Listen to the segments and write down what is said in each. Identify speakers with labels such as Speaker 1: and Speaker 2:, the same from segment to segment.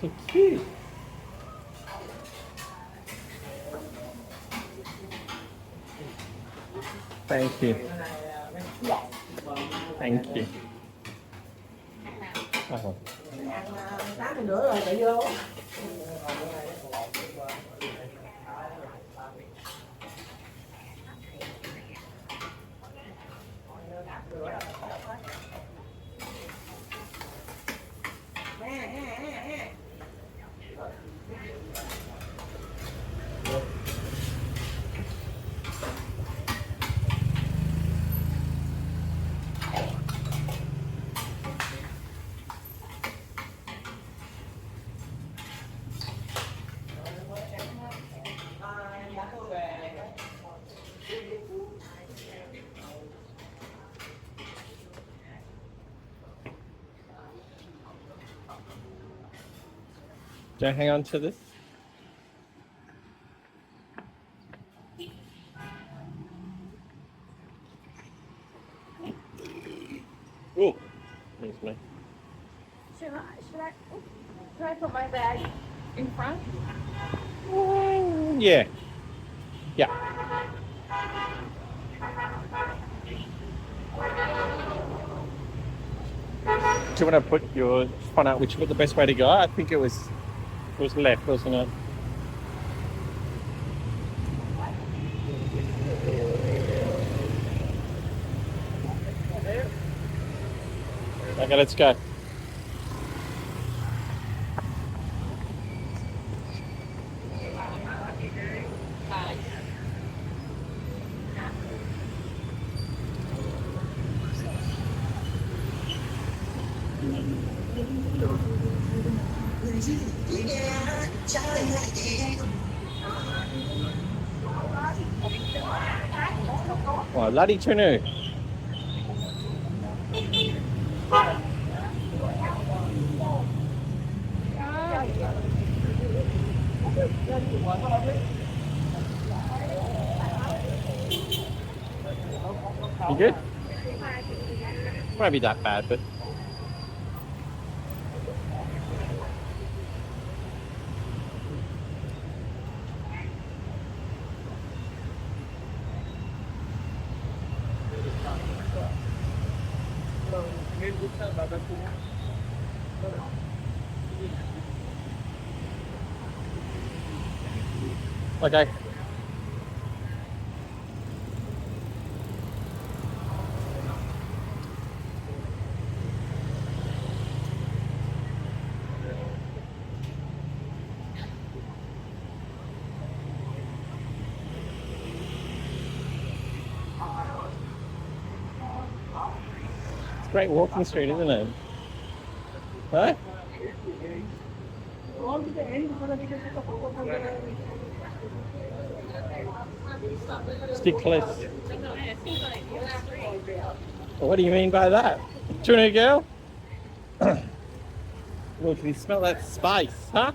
Speaker 1: so cute. Thank you. Thank you. Oh.
Speaker 2: 8 rưỡi rồi chạy vô.
Speaker 1: Do I hang on to this? Oh, there's me.
Speaker 3: Should I put my bag in front?
Speaker 1: Yeah. Yeah. Do you want to find out which was the best way to go? I think it was left, wasn't it? Okay, let's go. Wow, bloody tunu. You good? Won't be that bad, but okay. It's a great walking street, isn't it? Huh? Stick close. What do you mean by that? Tuna girl? Well, can you smell that spice, huh?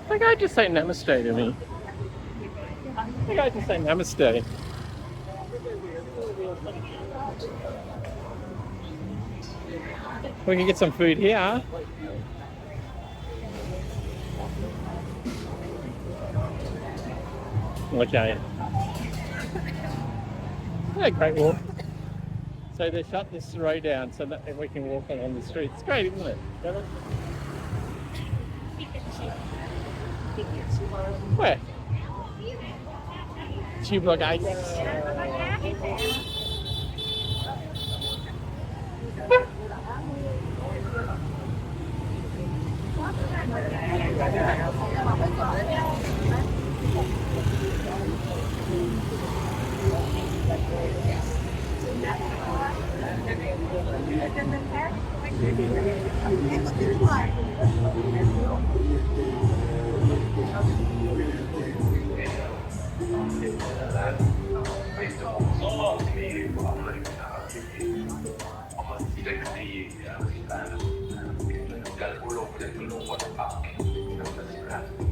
Speaker 1: I think I just say namaste to me. I think I just say namaste. We can get some food here. Okay. Yeah, great walk. So they shut this road down so that we can walk along the street. It's great, isn't it? Where? Tube log 8. 7-Eleven.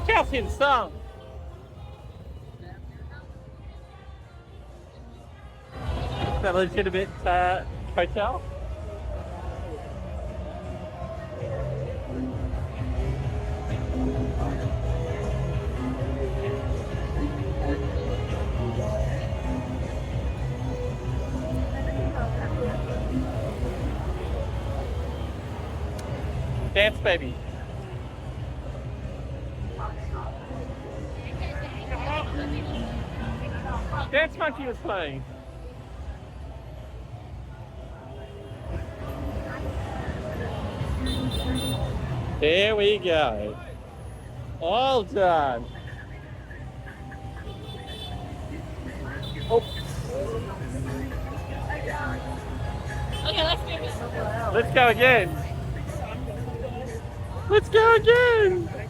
Speaker 1: Calcium song. Is that a legitimate hotel? Dance, baby. Dance Monkey was playing. There we go. All done. Oh.
Speaker 3: Okay, let's do it.
Speaker 1: Let's go again. Let's go again.